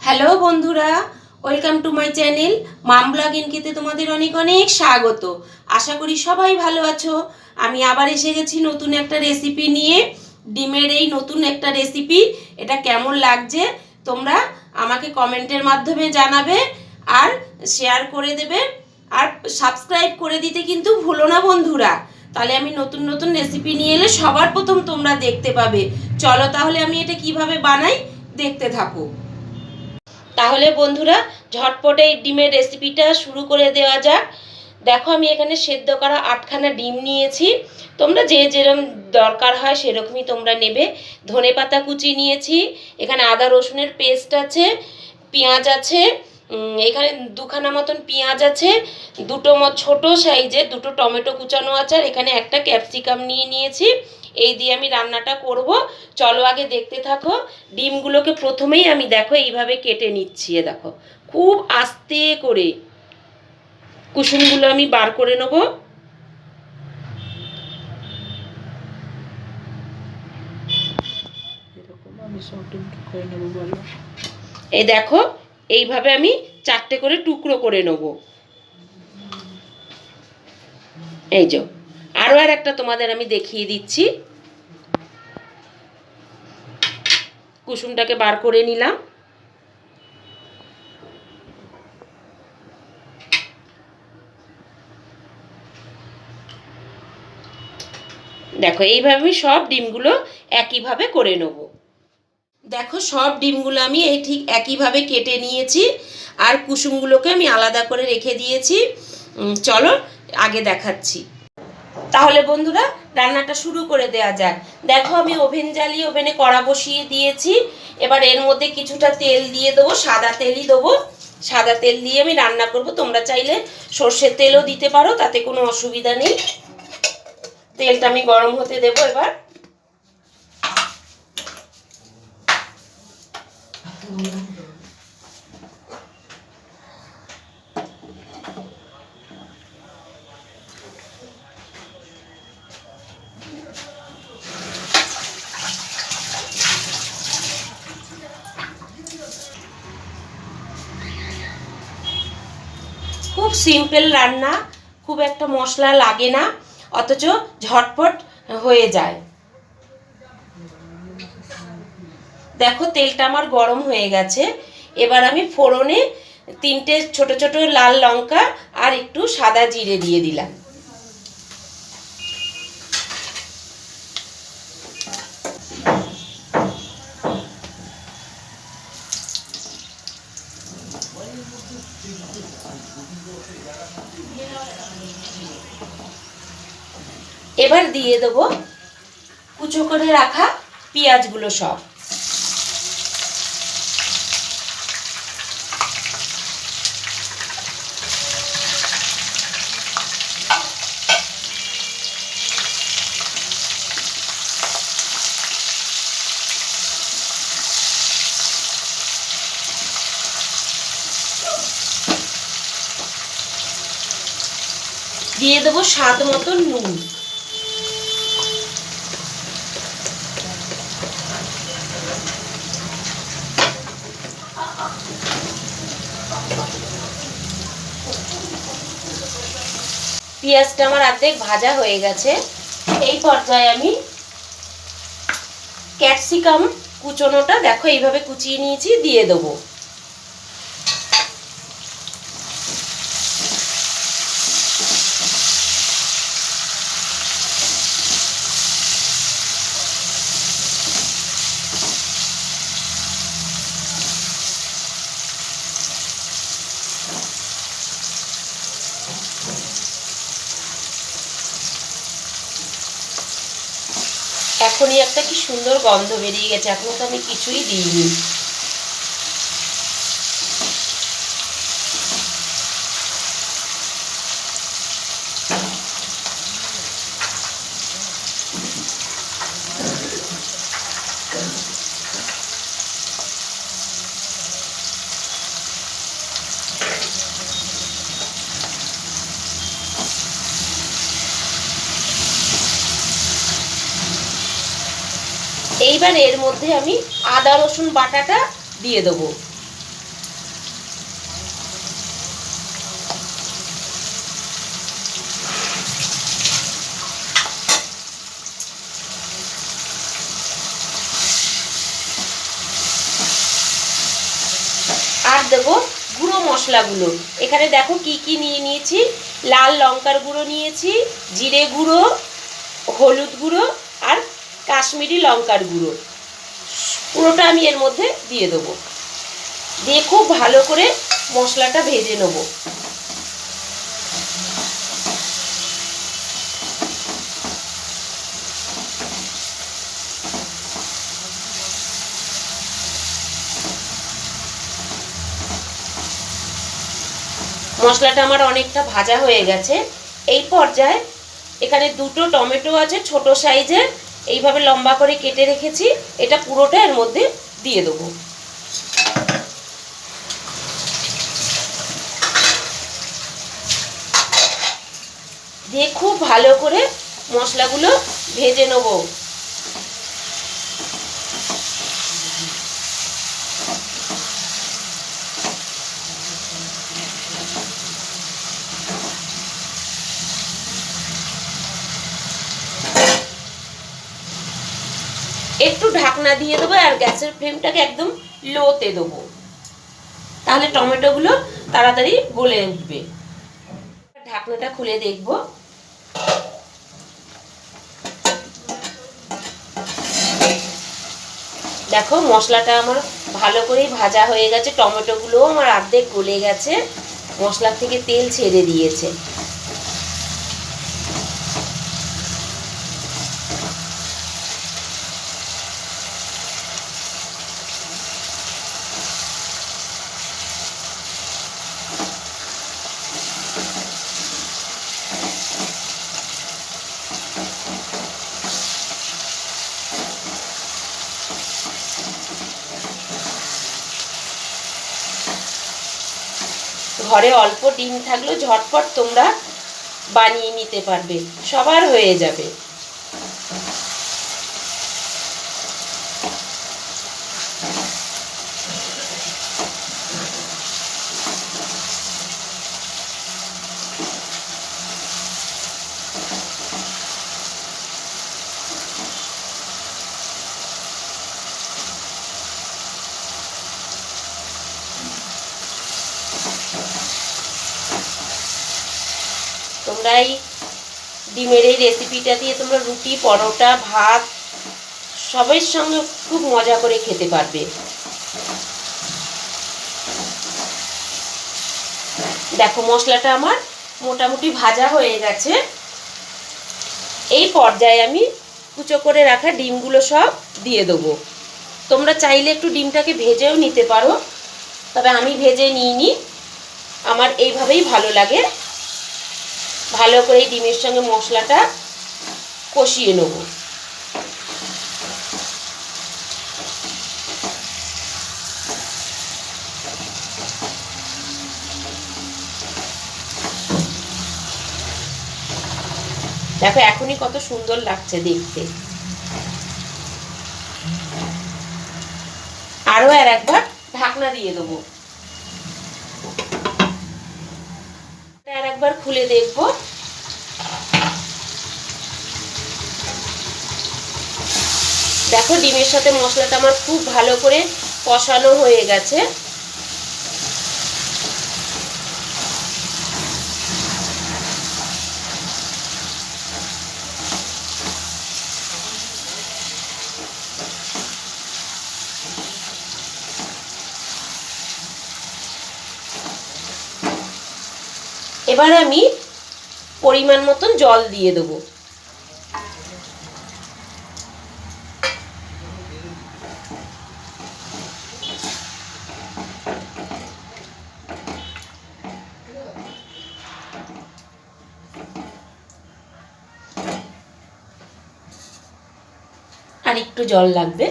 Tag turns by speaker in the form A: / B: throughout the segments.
A: Hello বন্ধুরা, welcome to my channel mom blog ইনকেতে তোমাদের অনেক অনেক স্বাগত। আশা করি সবাই ভালো আছো। আমি আবার এসে গেছি নতুন একটা রেসিপি নিয়ে। ডিমের এই নতুন একটা রেসিপি, এটা কেমন লাগছে তোমরা আমাকে কমেন্টের মাধ্যমে জানাবে আর শেয়ার করে দেবে, আর সাবস্ক্রাইব করে দিতে কিন্তু ভুলো না বন্ধুরা। তাহলে আমি নতুন নতুন রেসিপি নিয়ে এলে সবার প্রথম তোমরা দেখতে পাবে। চলো তাহলে আমি এটা কিভাবে বানাই দেখতে থাকো। তাহলে বন্ধুরা ঝটপট এই ডিমের রেসিপিটা শুরু করে দেওয়া যাক। দেখো আমি এখানে সেদ্ধ করা 8খানা ডিম নিয়েছি। তোমরা যে যেরকম দরকার হয় সেরকমই তোমরা নেবে। ধনেপাতা কুচি নিয়েছি, এখানে আদা রসুনের পেস্ট আছে, পেঁয়াজ আছে, এখানে 2খানা মতন পেঁয়াজ আছে, দুটো ছোট সাইজের দুটো টমেটো কুচানো আছে, আর এখানে একটা ক্যাপসিকাম নিয়ে নিয়েছি। এই দিয়ে আমি রান্নাটা করব। চলো আগে দেখতে থাকো। ডিমগুলোকে প্রথমেই আমি দেখো এইভাবে কেটে নিচ্ছি। দেখো খুব আস্তে করে কুসুমগুলো আমি বার করে নেব। এই দেখো এইভাবে আমি 4টে করে টুকরো করে নেব। এই যে আরো একটা তোমাদের আমি দেখিয়ে দিচ্ছি। কুসুমটাকে বার করে নিলাম। দেখো এইভাবে আমি সব ডিমগুলো একইভাবে করে নেব। দেখো সব ডিমগুলো আমি এই ঠিক একইভাবে কেটে নিয়েছি, আর কুসুমগুলোকে আমি আলাদা করে রেখে দিয়েছি। চলো আগে দেখাচ্ছি। তাহলে বন্ধুরা রান্নাটা শুরু করে দেওয়া যাক। দেখো আমি ওভেন জ্বালিয়ে ওভেনে কড়া বসিয়ে দিয়েছি। এবার এর মধ্যে কিছুটা তেল দিয়ে দেবো, সাদা তেলই দেবো। সাদা তেল দিয়ে আমি রান্না করব। তোমরা চাইলে সর্ষের তেলও দিতে পারো, তাতে কোনো অসুবিধা নেই। তেলটা আমি গরম হতে দেবো এবার। খুব সিম্পল রান্না, খুব একটা মশলা লাগে না, অথচ ঝটপট হয়ে যায়। দেখো তেলটা আমার গরম হয়ে গেছে। এবার আমি ফোড়নে 3টে ছোট ছোট লাল লঙ্কা আর একটু সাদা জিরে দিয়ে দিলাম। এবার দিয়ে দেবো কুচো করে রাখা পেঁয়াজগুলো সব। দিয়ে দেবো স্বাদ মতো নুন। পেঁয়াজটা আমার অর্ধেক ভাজা হয়ে গেছে। এই পর্যায়ে আমি ক্যাপসিকাম কুচোনোটা দেখো এইভাবে কুচিয়ে নিয়েছি, দিয়ে দেবো। এখনই একটা কি সুন্দর গন্ধ বেরিয়ে গেছে, এখনো তো আমি কিছুই দিইনি। এইবার এর মধ্যে আমি আদা রসুন বাটাটা দিয়ে দেবো। দেবো গুঁড়ো মশলাগুলো। এখানে দেখো কি কি নিয়ে নিয়েছি। লাল লঙ্কার গুঁড়ো নিয়েছি, জিরে গুঁড়ো, হলুদ গুঁড়ো আর কাশ্মীরি লঙ্কার গুঁড়ো। পুরোটা আমি এর মধ্যে দিয়ে দেবো। দিয়ে খুব ভালো করে মশলাটা ভেজে নেবো। মশলাটা আমার অনেকটা ভাজা হয়ে গেছে। এই পর্যায়ে এখানে দুটো টমেটো আছে ছোট সাইজের, এইভাবে লম্বা করে কেটে রেখেছি। এটা পুরোটা এর মধ্যে দিয়ে দেবো। দিয়ে খুব ভালো করে মশলাগুলো ভেজে নেব। একটু ঢাকনা দিয়ে দেবো আর গ্যাসের ফ্লেমটাকে একদম লোতে দেবো, তাহলে টমেটোগুলো তাড়াতাড়ি গলে উঠবে। ঢাকনাটা খুলে দেখব। দেখো মশলাটা আমার ভালো করেই ভাজা হয়ে গেছে, টমেটোগুলোও আমার অর্ধেক গলে গেছে, মশলার থেকে তেল ছেড়ে দিয়েছে। ঘরে অল্প ডিম থাকলেও ঝটপট তোমরা বানিয়ে নিতে পারবে, সবার হয়ে যাবে। তোমরা এই ডিমের এই রেসিপিটা দিয়ে তোমরা রুটি, পরোটা, ভাত সবের সঙ্গে খুব মজা করে খেতে পারবে। দেখো মশলাটা আমার মোটামুটি ভাজা হয়ে গেছে। এই পর্যায়ে আমি কুচো করে রাখা ডিমগুলো সব দিয়ে দেবো। তোমরা চাইলে একটু ডিমটাকে ভেজেও নিতে পারো, তবে আমি ভেজে নিইনি, আমার এইভাবেই ভালো লাগে। ভালো করে ডিমের সঙ্গে মশলাটা কষিয়ে নেব। দেখো এখনই কত সুন্দর লাগছে দেখতে। আরো আর একবার ঢাকনা দিয়ে দেবো। আর একবার খুলে দেখব। দেখো ডিমের সাথে মশলাটা আমার খুব ভালো করে কষানো হয়ে গেছে। এবার আমি পরিমাণ মতন জল দিয়ে দেবো। আর একটু জল লাগবে।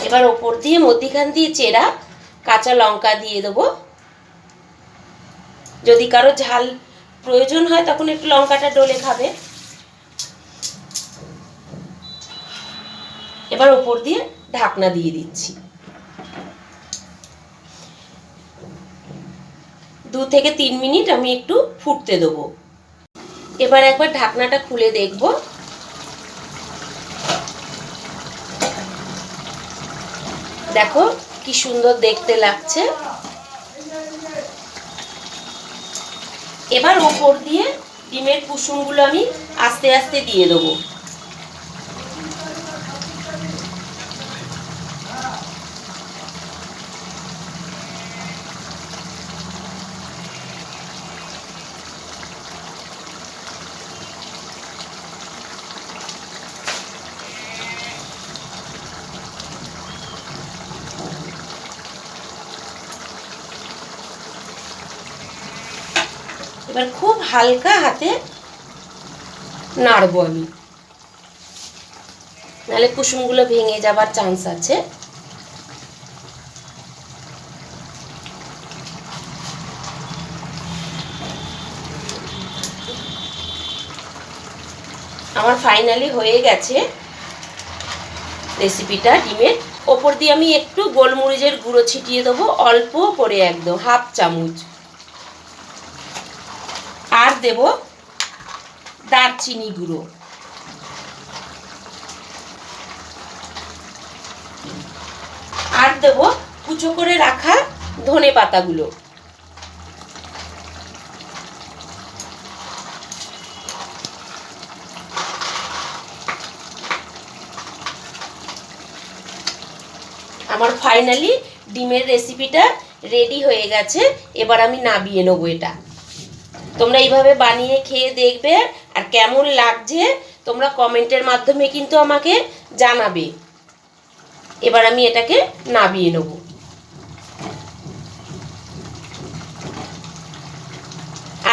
A: এবার ওপর দিয়ে মধ্যিখান দিয়ে চেরা কাঁচা লঙ্কা দিয়ে দেবো। যদি কারো ঝাল প্রয়োজন হয় তখন একটু লঙ্কাটা ডলে খাবে। এবার ওপর দিয়ে ঢাকনা দিয়ে দিচ্ছি। 2 থেকে 3 মিনিট আমি একটু ফুটতে দেবো। এবার একবার ঢাকনাটা খুলে দেখব। দেখো কি সুন্দর দেখতে লাগছে। এবার ওপর দিয়ে ডিমের কুসুমগুলো আমি আস্তে আস্তে দিয়ে দেবো। এবার খুব হালকা হাতে নাড়বো আমি, নাহলে কুসুমগুলো ভেঙে যাবার চান্স আছে। আমার ফাইনালি হয়ে গেছে রেসিপিটা। ডিমের ওপর দিয়ে আমি একটু গোলমরিচের গুঁড়ো ছিটিয়ে দেবো, অল্প করে, একদম হাফ চামচ। আর দেব দারচিনি গুঁড়ো। আর দেব কুচো করে রাখা ধনে পাতাগুলো। আমার ফাইনালি ডিমের রেসিপিটা রেডি হয়ে গেছে। এবার আমি নামিয়ে নেবো এটা। তোমরা এইভাবে বানিয়ে খেয়ে দেখবে, আর কেমন লাগছে তোমরা কমেন্টের মাধ্যমে কিন্তু আমাকে জানাবে। এবার আমি এটাকে নামিয়ে নেব।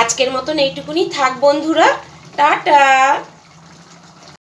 A: আজকের মতন এইটুকুনি থাক বন্ধুরা, টাটা।